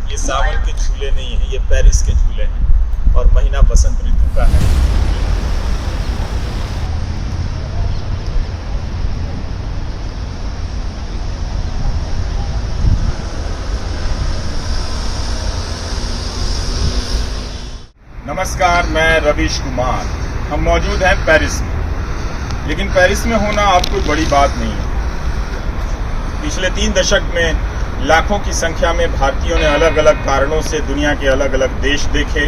ये सावन के झूले नहीं हैं, ये पेरिस के झूले हैं और महीना बसंत ऋतु का है। नमस्कार, मैं रवीश कुमार। हम मौजूद हैं पेरिस में, लेकिन पेरिस में होना अब कोई बड़ी बात नहीं है। पिछले 3 दशक में लाखों की संख्या में भारतीयों ने अलग अलग कारणों से दुनिया के अलग अलग देश देखे,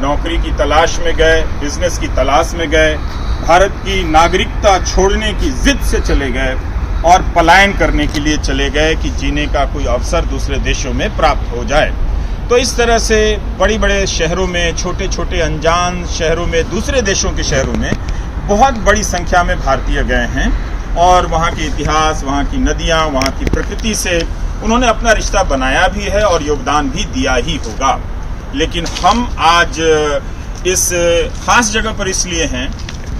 नौकरी की तलाश में गए, बिजनेस की तलाश में गए, भारत की नागरिकता छोड़ने की जिद से चले गए और पलायन करने के लिए चले गए कि जीने का कोई अवसर दूसरे देशों में प्राप्त हो जाए। तो इस तरह से बड़े बड़े शहरों में, छोटे छोटे अनजान शहरों में, दूसरे देशों के शहरों में बहुत बड़ी संख्या में भारतीय गए हैं और वहाँ के इतिहास, वहाँ की नदियाँ, वहाँ की प्रकृति से उन्होंने अपना रिश्ता बनाया भी है और योगदान भी दिया ही होगा। लेकिन हम आज इस खास जगह पर इसलिए हैं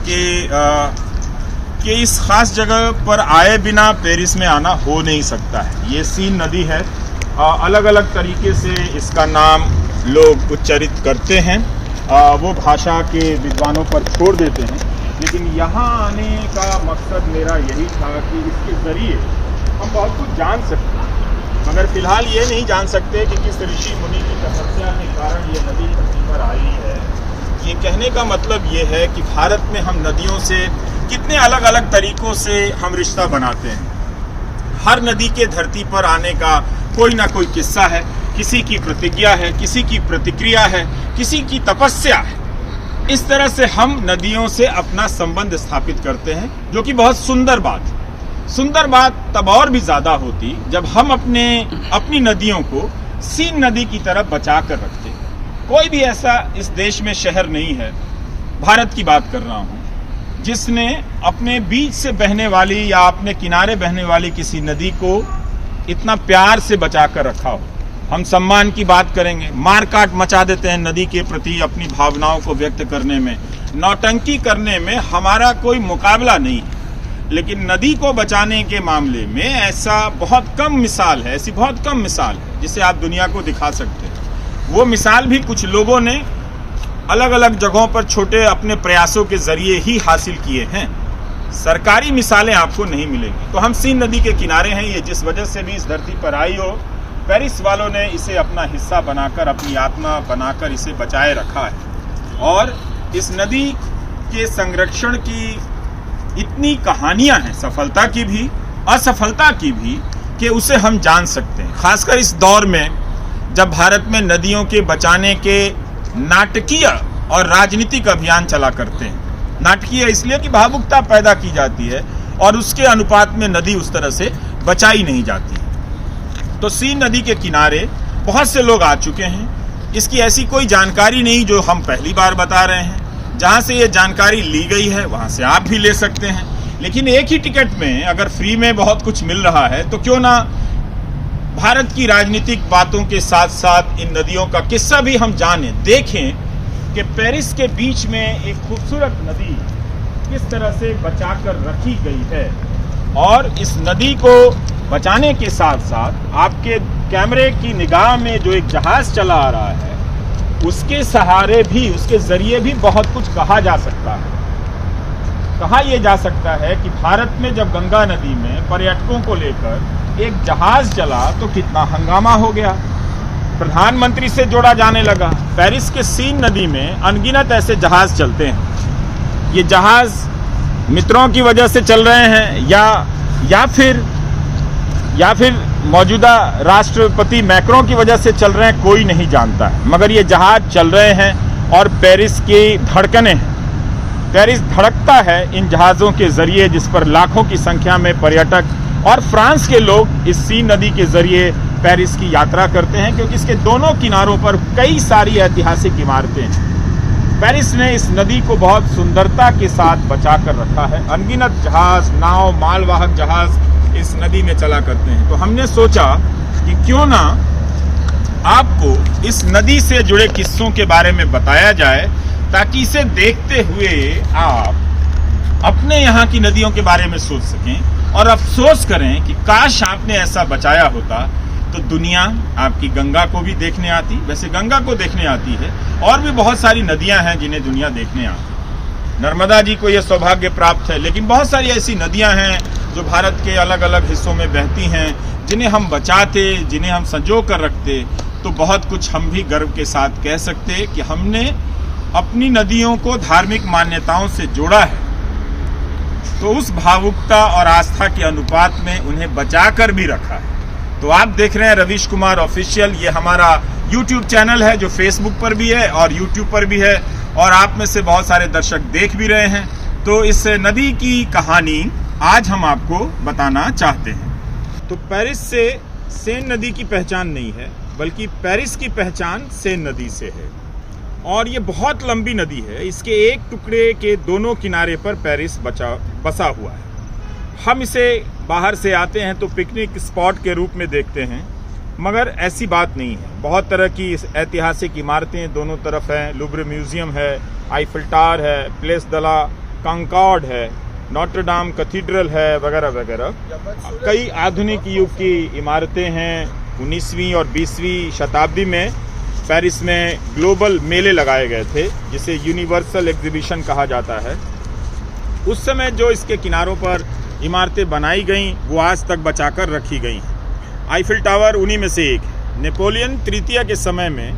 कि इस खास जगह पर आए बिना पेरिस में आना हो नहीं सकता है। ये सीन नदी है, अलग अलग तरीके से इसका नाम लोग उच्चारित करते हैं, वो भाषा के विद्वानों पर छोड़ देते हैं। लेकिन यहाँ आने का मकसद मेरा यही था कि इसके ज़रिए हम बहुत कुछ जान सकते हैं, मगर फिलहाल ये नहीं जान सकते कि किस ऋषि मुनि की तपस्या के कारण ये नदी धरती पर आई है। ये कहने का मतलब ये है कि भारत में हम नदियों से कितने अलग अलग तरीकों से हम रिश्ता बनाते हैं। हर नदी के धरती पर आने का कोई ना कोई किस्सा है, किसी की प्रतिज्ञा है, किसी की प्रतिक्रिया है, किसी की तपस्या है। इस तरह से हम नदियों से अपना संबंध स्थापित करते हैं, जो कि बहुत सुंदर बात है। सुंदर बात तब और भी ज्यादा होती जब हम अपनी नदियों को सीन नदी की तरह बचा कर रखते। कोई भी ऐसा इस देश में शहर नहीं है, भारत की बात कर रहा हूं, जिसने अपने बीच से बहने वाली या अपने किनारे बहने वाली किसी नदी को इतना प्यार से बचा कर रखा हो। हम सम्मान की बात करेंगे, मार काट मचा देते हैं नदी के प्रति अपनी भावनाओं को व्यक्त करने में, नौटंकी करने में हमारा कोई मुकाबला नहीं है। लेकिन नदी को बचाने के मामले में ऐसा बहुत कम मिसाल है, ऐसी बहुत कम मिसाल है जिसे आप दुनिया को दिखा सकते हैं। वो मिसाल भी कुछ लोगों ने अलग अलग जगहों पर छोटे अपने प्रयासों के जरिए ही हासिल किए हैं। सरकारी मिसालें आपको नहीं मिलेंगी। तो हम सीन नदी के किनारे हैं। ये जिस वजह से भी इस धरती पर आई हो, पेरिस वालों ने इसे अपना हिस्सा बनाकर, अपनी आत्मा बनाकर इसे बचाए रखा है। और इस नदी के संरक्षण की इतनी कहानियां हैं, सफलता की भी, असफलता की भी, कि उसे हम जान सकते हैं। खासकर इस दौर में जब भारत में नदियों के बचाने के नाटकीय और राजनीतिक अभियान चला करते हैं। नाटकीय इसलिए कि भावुकता पैदा की जाती है और उसके अनुपात में नदी उस तरह से बचाई नहीं जाती। तो सीन नदी के किनारे बहुत से लोग आ चुके हैं। इसकी ऐसी कोई जानकारी नहीं जो हम पहली बार बता रहे हैं। जहां से ये जानकारी ली गई है वहां से आप भी ले सकते हैं। लेकिन एक ही टिकट में अगर फ्री में बहुत कुछ मिल रहा है तो क्यों ना भारत की राजनीतिक बातों के साथ साथ इन नदियों का किस्सा भी हम जानें, देखें कि पेरिस के बीच में एक खूबसूरत नदी किस तरह से बचाकर रखी गई है। और इस नदी को बचाने के साथ साथ आपके कैमरे की निगाह में जो एक जहाज चला आ रहा है, उसके सहारे भी, उसके जरिए भी बहुत कुछ कहा जा सकता है। कहा यह जा सकता है कि भारत में जब गंगा नदी में पर्यटकों को लेकर एक जहाज चला तो कितना हंगामा हो गया, प्रधानमंत्री से जोड़ा जाने लगा। पेरिस के सीन नदी में अनगिनत ऐसे जहाज चलते हैं। ये जहाज मित्रों की वजह से चल रहे हैं या फिर मौजूदा राष्ट्रपति मैक्रों की वजह से चल रहे हैं, कोई नहीं जानता है। मगर ये जहाज चल रहे हैं और पेरिस की धड़कनें हैं। पेरिस धड़कता है इन जहाज़ों के जरिए, जिस पर लाखों की संख्या में पर्यटक और फ्रांस के लोग इस सीन नदी के जरिए पेरिस की यात्रा करते हैं, क्योंकि इसके दोनों किनारों पर कई सारी ऐतिहासिक इमारतें हैं। पेरिस ने इस नदी को बहुत सुंदरता के साथ बचा कर रखा है। अनगिनत जहाज, नाव, मालवाहक जहाज इस नदी में चला करते हैं। तो हमने सोचा कि क्यों ना आपको इस नदी से जुड़े किस्सों के बारे में बताया जाए, ताकि इसे देखते हुए आप अपने यहाँ की नदियों के बारे में सोच सकें और अफसोस करें कि काश आपने ऐसा बचाया होता तो दुनिया आपकी गंगा को भी देखने आती, वैसे गंगा को देखने आती है, और भी बहुत सारी नदियां हैं जिन्हें दुनिया देखने आती है। नर्मदा जी को यह सौभाग्य प्राप्त है, लेकिन बहुत सारी ऐसी नदियां हैं जो भारत के अलग अलग हिस्सों में बहती हैं, जिन्हें हम बचाते, जिन्हें हम संजो कर रखते, तो बहुत कुछ हम भी गर्व के साथ कह सकते कि हमने अपनी नदियों को धार्मिक मान्यताओं से जोड़ा है। तो उस भावुकता और आस्था के अनुपात में उन्हें बचाकर भी रखा है। तो आप देख रहे हैं रवीश कुमार ऑफिशियल, ये हमारा YouTube चैनल है जो Facebook पर भी है और YouTube पर भी है, और आप में से बहुत सारे दर्शक देख भी रहे हैं। तो इस नदी की कहानी आज हम आपको बताना चाहते हैं। तो पेरिस से सेन नदी की पहचान नहीं है, बल्कि पेरिस की पहचान सेन नदी से है, और ये बहुत लंबी नदी है। इसके एक टुकड़े के दोनों किनारे पर पेरिस बसा हुआ है। हम इसे बाहर से आते हैं तो पिकनिक स्पॉट के रूप में देखते हैं, मगर ऐसी बात नहीं है। बहुत तरह की ऐतिहासिक इमारतें दोनों तरफ हैं। लुव्र म्यूजियम है, आईफिल टावर है, प्लेस द ला कॉन्कॉर्ड है, नोटर डाम कैथेड्रल है, वगैरह वगैरह। कई आधुनिक युग की इमारतें हैं। 19वीं और 20वीं शताब्दी में पेरिस में ग्लोबल मेले लगाए गए थे, जिसे यूनिवर्सल एग्जीबिशन कहा जाता है। उस समय जो इसके किनारों पर इमारतें बनाई गईं, वो आज तक बचाकर रखी गई हैं। आईफिल टावर उन्हीं में से एक है। नेपोलियन तृतीय के समय में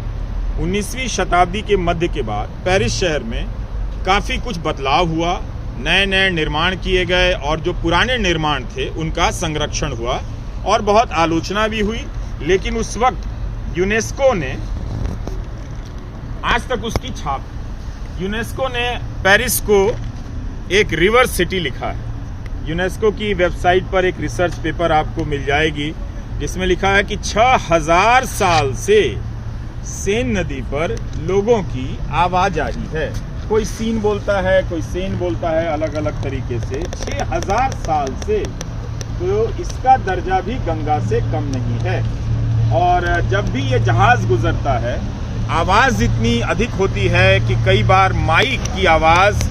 19वीं शताब्दी के मध्य के बाद पेरिस शहर में काफ़ी कुछ बदलाव हुआ, नए नए निर्माण किए गए, और जो पुराने निर्माण थे उनका संरक्षण हुआ, और बहुत आलोचना भी हुई। लेकिन उस वक्त यूनेस्को ने, आज तक उसकी छाप, यूनेस्को ने पेरिस को एक रिवर सिटी लिखा है। यूनेस्को की वेबसाइट पर एक रिसर्च पेपर आपको मिल जाएगी, जिसमें लिखा है कि 6000 साल से सेन नदी पर लोगों की आवाजाही है। कोई सीन बोलता है, कोई सेन बोलता है, अलग अलग तरीके से। 6000 साल से, तो इसका दर्जा भी गंगा से कम नहीं है। और जब भी ये जहाज गुजरता है, आवाज़ इतनी अधिक होती है कि कई बार माइक की आवाज़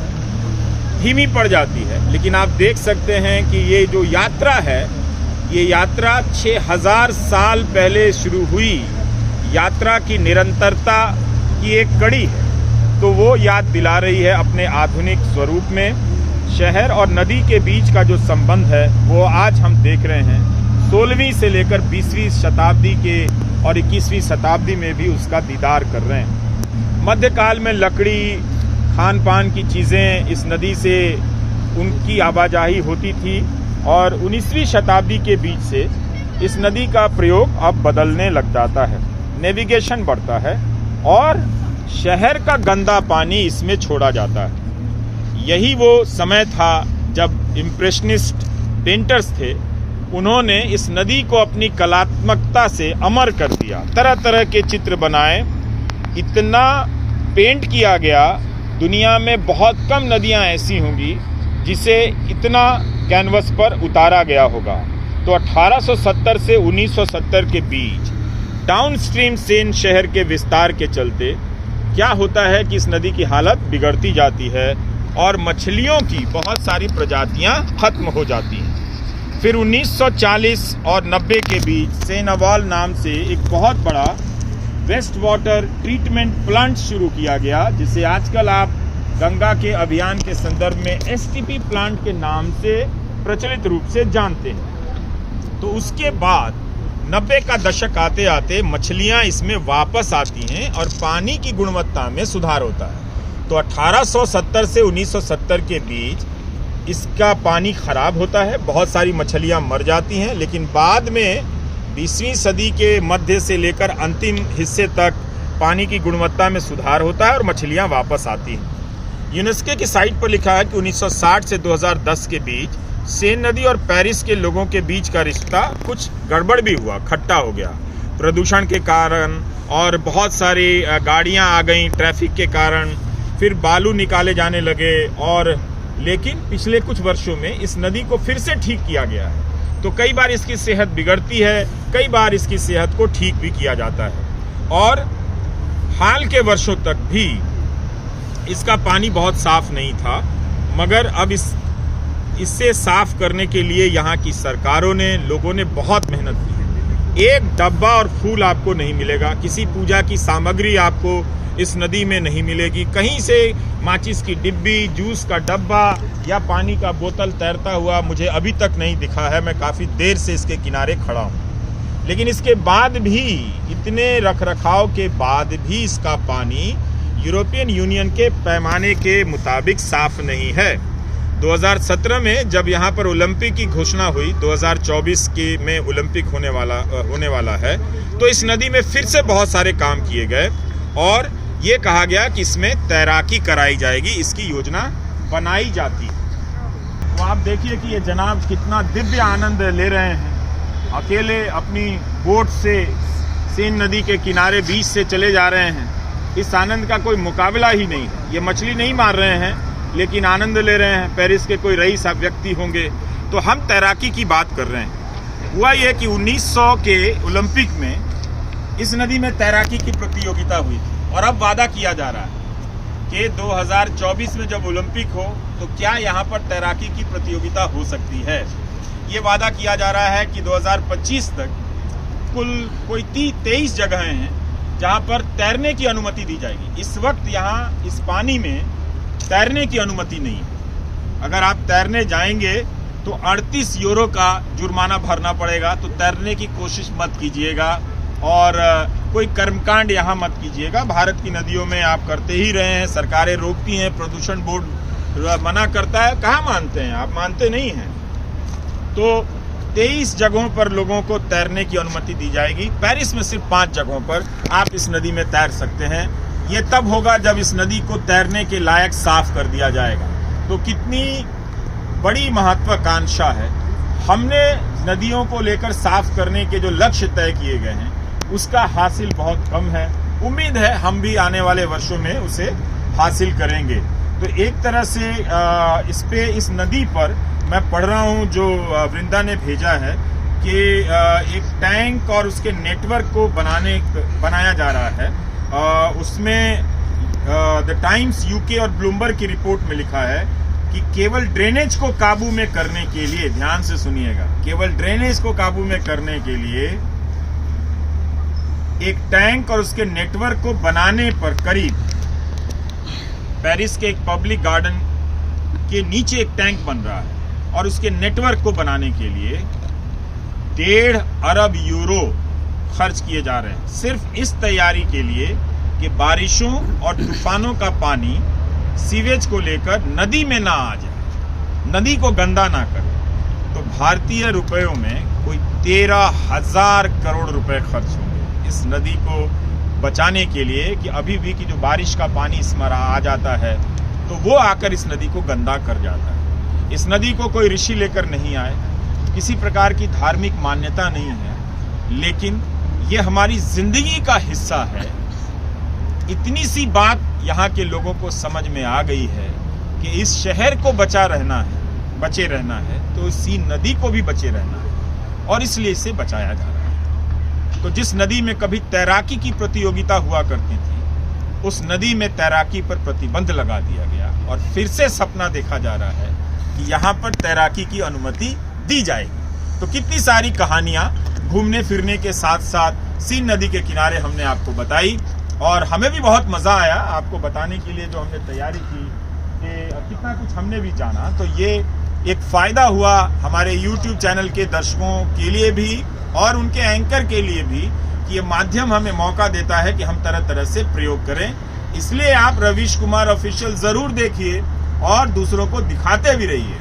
धीमी पड़ जाती है। लेकिन आप देख सकते हैं कि ये जो यात्रा है, ये यात्रा 6000 साल पहले शुरू हुई यात्रा की निरंतरता की एक कड़ी है। तो वो याद दिला रही है अपने आधुनिक स्वरूप में। शहर और नदी के बीच का जो संबंध है, वो आज हम देख रहे हैं। 16वीं से लेकर 20वीं शताब्दी के और 21वीं शताब्दी में भी उसका दीदार कर रहे हैं। मध्यकाल में लकड़ी, खान पान की चीज़ें इस नदी से उनकी आवाजाही होती थी, और 19वीं शताब्दी के बीच से इस नदी का प्रयोग अब बदलने लग जाता है। नेविगेशन बढ़ता है और शहर का गंदा पानी इसमें छोड़ा जाता है। यही वो समय था जब इम्प्रेशनिस्ट पेंटर्स थे, उन्होंने इस नदी को अपनी कलात्मकता से अमर कर दिया। तरह तरह के चित्र बनाए, इतना पेंट किया गया। दुनिया में बहुत कम नदियां ऐसी होंगी जिसे इतना कैनवस पर उतारा गया होगा। तो 1870 से 1970 के बीच डाउनस्ट्रीम सेन शहर के विस्तार के चलते क्या होता है कि इस नदी की हालत बिगड़ती जाती है, और मछलियों की बहुत सारी प्रजातियां खत्म हो जाती हैं। फिर 1940 और 90 के बीच सेनावाल नाम से एक बहुत बड़ा वेस्ट वाटर ट्रीटमेंट प्लांट शुरू किया गया, जिसे आजकल आप गंगा के अभियान के संदर्भ में STP प्लांट के नाम से प्रचलित रूप से जानते हैं। तो उसके बाद 90 का दशक आते आते मछलियां इसमें वापस आती हैं और पानी की गुणवत्ता में सुधार होता है। तो 1870 से 1970 के बीच इसका पानी खराब होता है, बहुत सारी मछलियां मर जाती हैं। लेकिन बाद में 20वीं सदी के मध्य से लेकर अंतिम हिस्से तक पानी की गुणवत्ता में सुधार होता है और मछलियां वापस आती हैं। यूनेस्को की साइट पर लिखा है कि 1960 से 2010 के बीच सेन नदी और पेरिस के लोगों के बीच का रिश्ता कुछ गड़बड़ भी हुआ, खट्टा हो गया, प्रदूषण के कारण, और बहुत सारी गाड़ियां आ गईं ट्रैफिक के कारण, फिर बालू निकाले जाने लगे। और लेकिन पिछले कुछ वर्षों में इस नदी को फिर से ठीक किया गया है। तो कई बार इसकी सेहत बिगड़ती है, कई बार इसकी सेहत को ठीक भी किया जाता है। और हाल के वर्षों तक भी इसका पानी बहुत साफ नहीं था, मगर अब इससे साफ करने के लिए यहाँ की सरकारों ने, लोगों ने बहुत मेहनत की है। एक डब्बा और फूल आपको नहीं मिलेगा, किसी पूजा की सामग्री आपको इस नदी में नहीं मिलेगी, कहीं से माचिस की डिब्बी, जूस का डब्बा या पानी का बोतल तैरता हुआ मुझे अभी तक नहीं दिखा है। मैं काफ़ी देर से इसके किनारे खड़ा हूँ, लेकिन इसके बाद भी, इतने रखरखाव के बाद भी इसका पानी यूरोपियन यूनियन के पैमाने के मुताबिक साफ नहीं है। 2017 में जब यहाँ पर ओलंपिक की घोषणा हुई, 2024 के में ओलंपिक होने वाला है, तो इस नदी में फिर से बहुत सारे काम किए गए और ये कहा गया कि इसमें तैराकी कराई जाएगी, इसकी योजना बनाई जाती है। तो आप देखिए कि ये जनाब कितना दिव्य आनंद ले रहे हैं, अकेले अपनी बोट से सेन नदी के किनारे बीच से चले जा रहे हैं। इस आनंद का कोई मुकाबला ही नहीं है। ये मछली नहीं मार रहे हैं, लेकिन आनंद ले रहे हैं। पेरिस के कोई रईस व्यक्ति होंगे। तो हम तैराकी की बात कर रहे हैं। हुआ ये कि 1900 के ओलंपिक में इस नदी में तैराकी की प्रतियोगिता हुई थी और अब वादा किया जा रहा है कि 2024 में जब ओलंपिक हो तो क्या यहाँ पर तैराकी की प्रतियोगिता हो सकती है। ये वादा किया जा रहा है कि 2025 तक कुल कोई 23 जगहें हैं जहाँ पर तैरने की अनुमति दी जाएगी। इस वक्त यहाँ इस पानी में तैरने की अनुमति नहीं है। अगर आप तैरने जाएंगे तो 38 यूरो का जुर्माना भरना पड़ेगा। तो तैरने की कोशिश मत कीजिएगा और कोई कर्मकांड यहाँ मत कीजिएगा। भारत की नदियों में आप करते ही रहे हैं, सरकारें रोकती हैं, प्रदूषण बोर्ड मना करता है, कहाँ मानते हैं आप? मानते नहीं हैं। तो 23 जगहों पर लोगों को तैरने की अनुमति दी जाएगी। पेरिस में सिर्फ 5 जगहों पर आप इस नदी में तैर सकते हैं। ये तब होगा जब इस नदी को तैरने के लायक साफ कर दिया जाएगा। तो कितनी बड़ी महत्वाकांक्षा है। हमने नदियों को लेकर साफ करने के जो लक्ष्य तय किए गए हैं उसका हासिल बहुत कम है। उम्मीद है हम भी आने वाले वर्षों में उसे हासिल करेंगे। तो एक तरह से इस नदी पर मैं पढ़ रहा हूँ जो वृंदा ने भेजा है कि एक टैंक और उसके नेटवर्क को बनाया जा रहा है। उसमें द टाइम्स यूके और ब्लूमबर्ग की रिपोर्ट में लिखा है कि केवल ड्रेनेज को काबू में करने के लिए, ध्यान से सुनिएगा, केवल ड्रेनेज को काबू में करने के लिए एक टैंक और उसके नेटवर्क को बनाने पर करीब पेरिस के एक पब्लिक गार्डन के नीचे एक टैंक बन रहा है और उसके नेटवर्क को बनाने के लिए 1.5 अरब यूरो खर्च किए जा रहे हैं, सिर्फ इस तैयारी के लिए कि बारिशों और तूफानों का पानी सीवेज को लेकर नदी में ना आ जाए, नदी को गंदा ना करे। तो भारतीय रुपयों में कोई 13,000 करोड़ रुपए खर्च होंगे इस नदी को बचाने के लिए कि अभी भी कि जो बारिश का पानी इसमें आ जाता है तो वो आकर इस नदी को गंदा कर जाता है। इस नदी को कोई ऋषि लेकर नहीं आए, किसी प्रकार की धार्मिक मान्यता नहीं है, लेकिन ये हमारी जिंदगी का हिस्सा है। इतनी सी बात यहाँ के लोगों को समझ में आ गई है कि इस शहर को बचे रहना है तो इसी नदी को भी बचे रहना है और इसलिए इसे बचाया जा रहा है। तो जिस नदी में कभी तैराकी की प्रतियोगिता हुआ करती थी, उस नदी में तैराकी पर प्रतिबंध लगा दिया गया और फिर से सपना देखा जा रहा है कि यहाँ पर तैराकी की अनुमति दी जाएगी। तो कितनी सारी कहानियां घूमने फिरने के साथ साथ सीन नदी के किनारे हमने आपको बताई और हमें भी बहुत मजा आया आपको बताने के लिए। जो हमने तैयारी की कि कितना कुछ हमने भी जाना, तो ये एक फायदा हुआ हमारे YouTube चैनल के दर्शकों के लिए भी और उनके एंकर के लिए भी कि ये माध्यम हमें मौका देता है कि हम तरह तरह से प्रयोग करें। इसलिए आप रवीश कुमार ऑफिशियल जरूर देखिए और दूसरों को दिखाते भी रहिए।